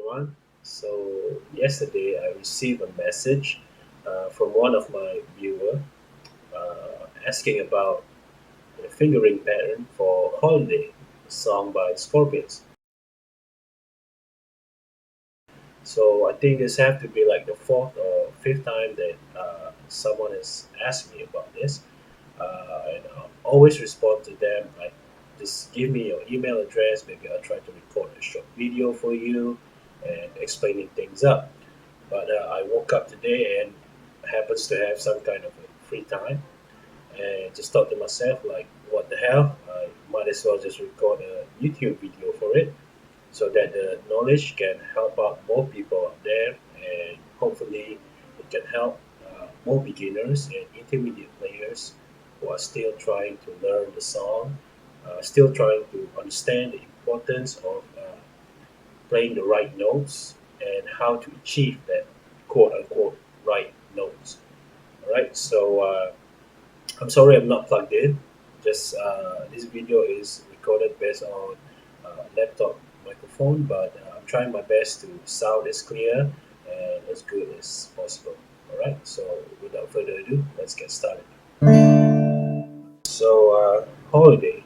everyone. So yesterday I received a message from one of my viewer asking about the fingering pattern for "Holiday," a song by Scorpions. So I think this have to be like the fourth or fifth time that someone has asked me about this, and I always respond to them like, just give me your email address. Maybe I'll try to record a short video for you and explaining things up. But I woke up today and happens to have some kind of a free time, and just thought to myself like, what the hell? I might as well just record a YouTube video for it, so that the knowledge can help out more people out there, and hopefully it can help more beginners and intermediate players who are still trying to learn the song, still trying to understand the importance of playing the right notes and how to achieve that quote unquote right notes. All right, so I'm sorry I'm not plugged in. Just this video is recorded based on laptop microphone, but I'm trying my best to sound as clear and as good as possible. All right, so without further ado, let's get started. So, holiday.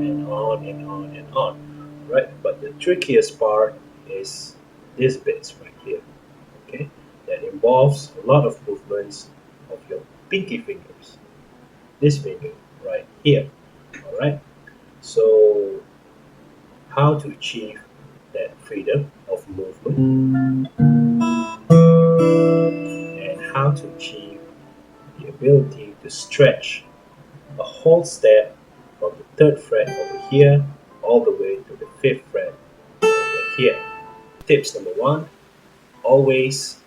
And on and on and on. Right, but the trickiest part is this bits right here. Okay, that involves a lot of movements of your pinky fingers. This finger right here. All right. So, how to achieve that freedom of movement and how to achieve the ability to stretch a whole step from the third fret over here all the way to the fifth fret over here. Tips number one, always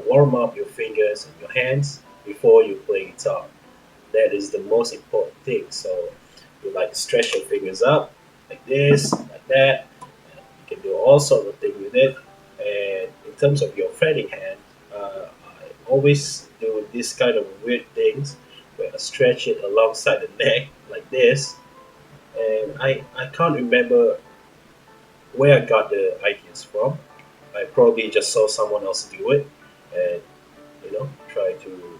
warm up your fingers and your hands before you play guitar. That is the most important thing. So you like stretch your fingers up like this, like that. You can do all sorts of things with it. And in terms of your fretting hand, I always do this kind of weird things where I stretch it alongside the neck like this. And I can't remember where I got the ideas from. I probably just saw someone else do it and try to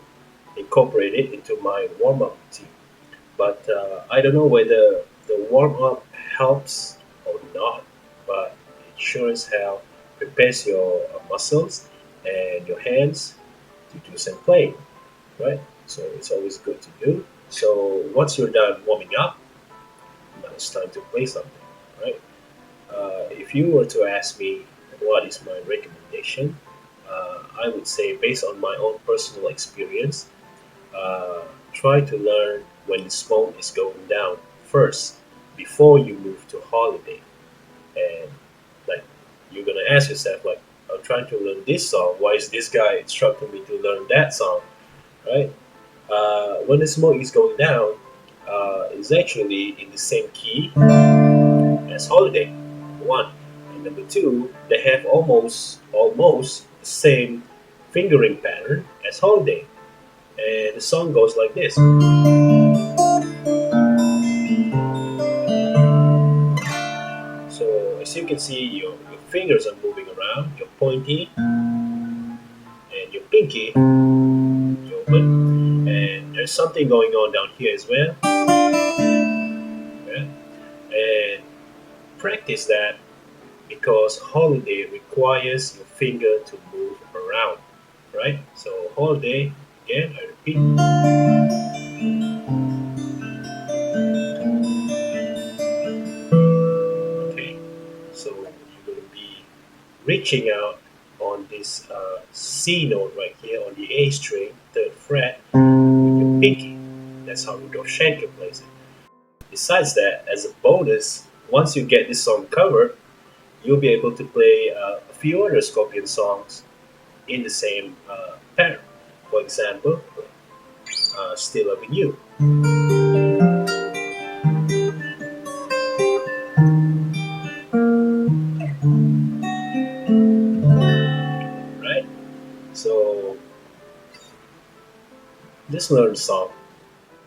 incorporate it into my warm up routine. But I don't know whether the warm up helps or not, but it sure as hell prepares your muscles and your hands to do some playing, right? So it's always good to do. So once you're done warming up, now it's time to play something, right? If you were to ask me what is my recommendation, I would say based on my own personal experience, uh, try to learn when the smoke is going down first before you move to holiday. And like you're gonna ask yourself like, I'm trying to learn this song. Why is this guy instructing me to learn that song? Right? When the smoke is going down, it's actually in the same key as holiday. Number one, and number two, they have almost the same fingering pattern as holiday. And the song goes like this. So as you can see, your fingers are moving around, your pointy and your pinky is open. And there's something going on down here as well. Yeah? And practice that because holiday requires your finger to move around. Right? So holiday, again, I repeat. Okay, so you're going to be reaching out on this C note right here on the A string, third fret, with your pinky. That's how Rudolf Schenker plays it. Besides that, as a bonus, once you get this song covered, you'll be able to play a few other Scorpion songs in the same pattern. For example, Still Loving You. Let's learn the song.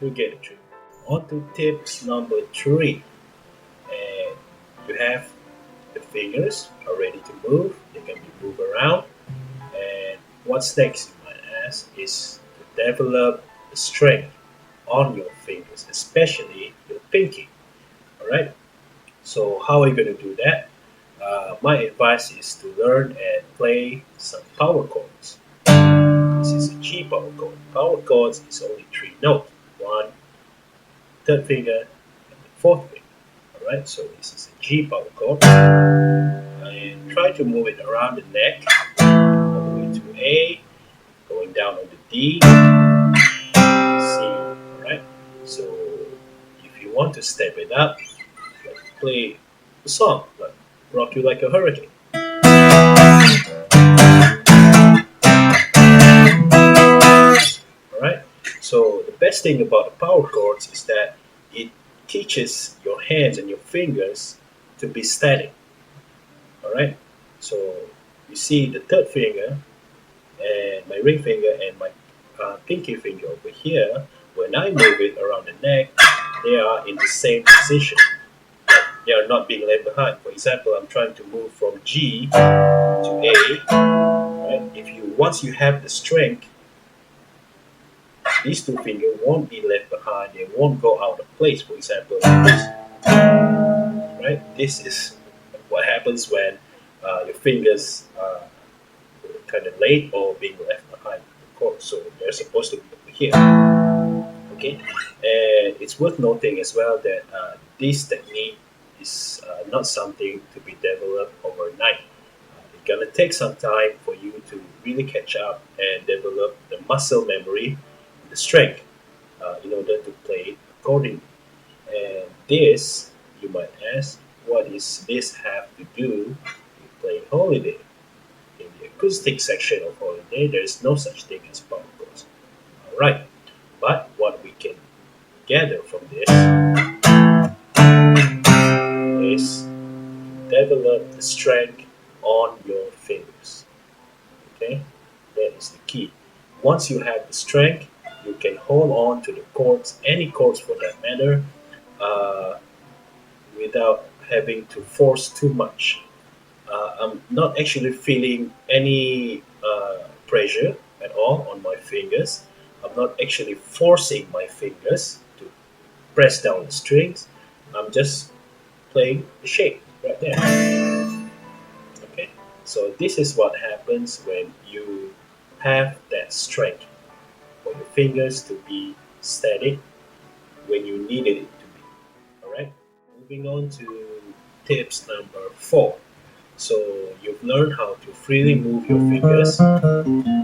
You get it too. On to tips number 3. And you have the fingers are ready to move. They can be moved around. And what's next, you might ask, is to develop the strength on your fingers, especially your pinky. All right. So how are you going to do that? My advice is to learn and play some power chords. This is a G power chord. Power chords is only 3 notes. One, third finger, and the fourth finger. Alright, so this is a G power chord. And try to move it around the neck, all the way to A, going down on the D, C. Alright, so if you want to step it up, like play the song, like Rock You Like a Hurricane. Alright, so the best thing about the power chords is that it teaches your hands and your fingers to be static. Alright, so you see the third finger and my ring finger and my pinky finger over here. When I move it around the neck, they are in the same position. They are not being left behind. For example, I'm trying to move from G to A. Right? If you once you have the strength, these two fingers won't be left behind. They won't go out of place. For example, like this. Right? This is what happens when your fingers are kind of late or being left behind the chord. So they're supposed to be over here. Okay, and it's worth noting as well that this technique is not something to be developed overnight. It's gonna take some time for you to really catch up and develop the muscle memory, the strength, in order to play accordingly. And this, you might ask, what does this have to do with playing Holiday? In the acoustic section of Holiday, there is no such thing as power chords. All right, but what we can gather from this is develop the strength on your fingers. Okay, that is the key. Once you have the strength, you can hold on to the chords, any chords for that matter, without having to force too much. I'm not actually feeling any pressure at all on my fingers. I'm not actually forcing my fingers to press down the strings. I'm just playing the shape right there. Okay, so this is what happens when you have that strength for your fingers to be static when you needed it to be. All right, moving on to tips number 4. So you've learned how to freely move your fingers and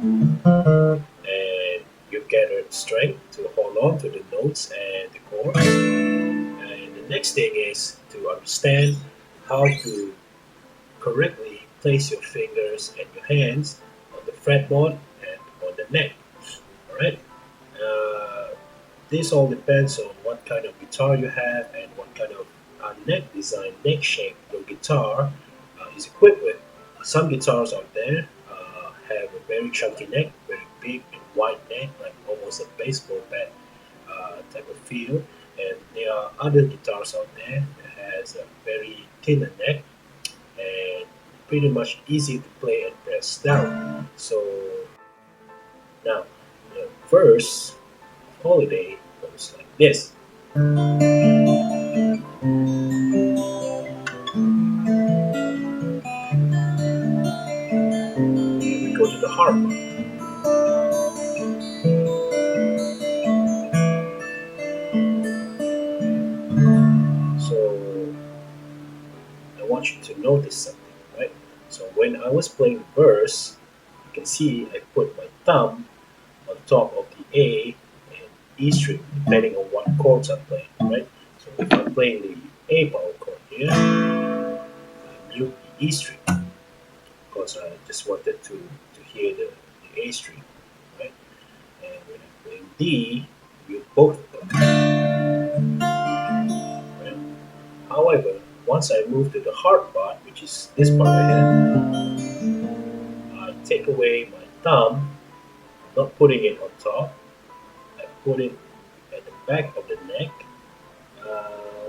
you've gathered strength to hold on to the notes and the chords. And the next thing is to understand how to correctly place your fingers and your hands on the fretboard and on the neck. All right. Uh, this all depends on what kind of guitar you have and what kind of neck design, neck shape your guitar is equipped with. Some guitars out there have a very chunky neck, very big and wide neck, like almost a baseball bat type of feel. And there are other guitars out there that has a very thinner neck and pretty much easy to play and press down. So now the verse of Holiday goes like this. We go to the harp. So I want you to notice something, right? So when I was playing the verse, you can see I put my thumb on top of the A and E string, depending on what chords I'm playing, right? So if I'm playing the A power chord here, I mute the E string because I just wanted to hear the A string, right? And when I'm playing D, mute both of them, right? However, once I move to the hard part, which is this part right here, I take away my thumb, not putting it on top. I put it at the back of the neck.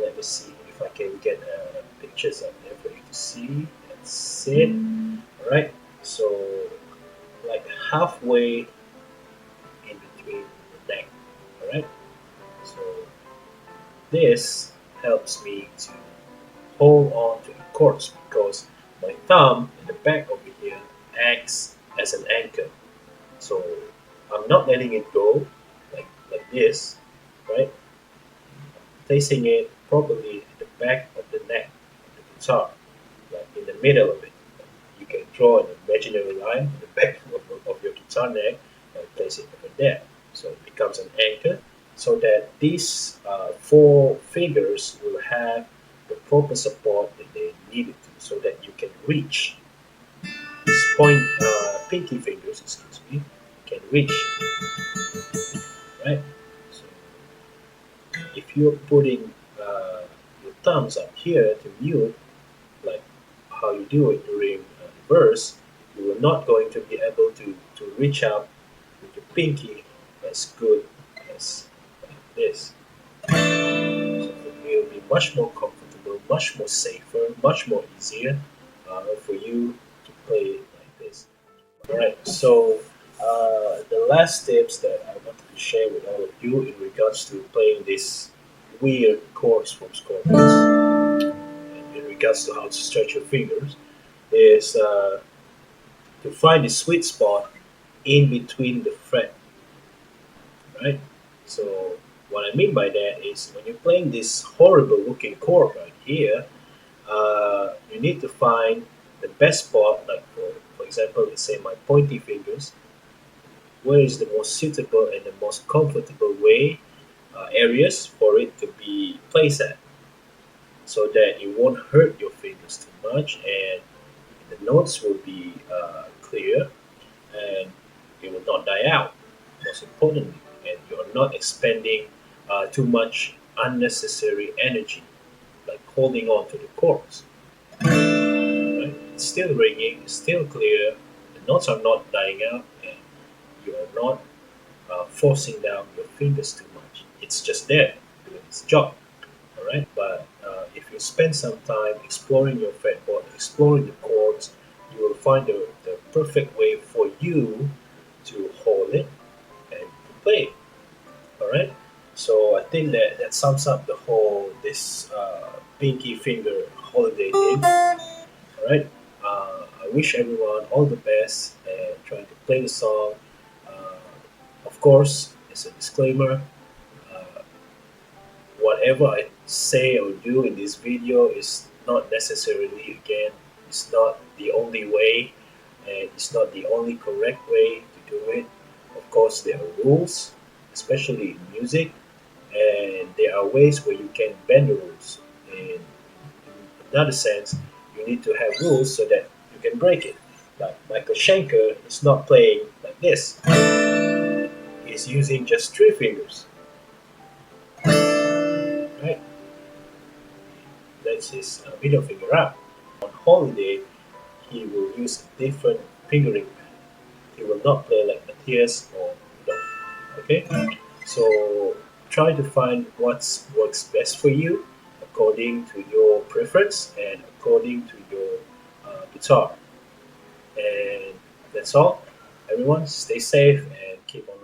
Let me see if I can get pictures of there for you to see. That's it. All right. So like halfway in between the neck. All right. So this helps me to hold on to the chords because my thumb in the back over here acts as an anchor. So I'm not letting it go like this, right? Placing it properly at the back of the neck of the guitar, like in the middle of it. You can draw an imaginary line in the back of your guitar neck and place it over there. So it becomes an anchor so that these four fingers will have the proper support that they needed to so that you can reach these pinky fingers, excuse me, can reach, right? So if you're putting your thumbs up here to mute, like how you do it during the verse, you are not going to be able to reach out with your pinky as good as this. So it will be much more comfortable, much more safer, much more easier for you to play like this. Alright, so the last tips that I wanted to share with all of you in regards to playing these weird chords from Scorpions, in regards to how to stretch your fingers, is to find the sweet spot in between the fret, right? So what I mean by that is when you're playing this horrible looking chord right here, you need to find the best spot, like for example, let's say my pointy fingers, where is the most suitable and the most comfortable way areas for it to be placed at, so that it won't hurt your fingers too much and the notes will be clear and it will not die out, most importantly, and you're not expending too much unnecessary energy, like holding on to the chords. Right? It's still ringing, it's still clear, the notes are not dying out, and you are not forcing down your fingers too much. It's just there doing its job. All right, but if you spend some time exploring your fretboard, exploring the chords, you will find the perfect way for you to hold it and to play. All right, so I think that sums up the whole this pinky finger holiday thing. All right, I wish everyone all the best and trying to play the song. Uh, of course, as a disclaimer, uh, whatever I say or do in this video is not necessarily, again, it's not the only way and it's not the only correct way to do it. Of course, there are rules, especially in music, and there are ways where you can bend the rules. In another sense, you need to have rules so that you can break it. Like Michael Schenker is not playing like this. He's using just three fingers, right? That's his middle finger up. On holiday, he will use a different fingering pattern. He will not play like Matthias or Rudolph. Okay, so try to find what works best for you according to your preference and according to your guitar. And that's all. Everyone, stay safe and keep on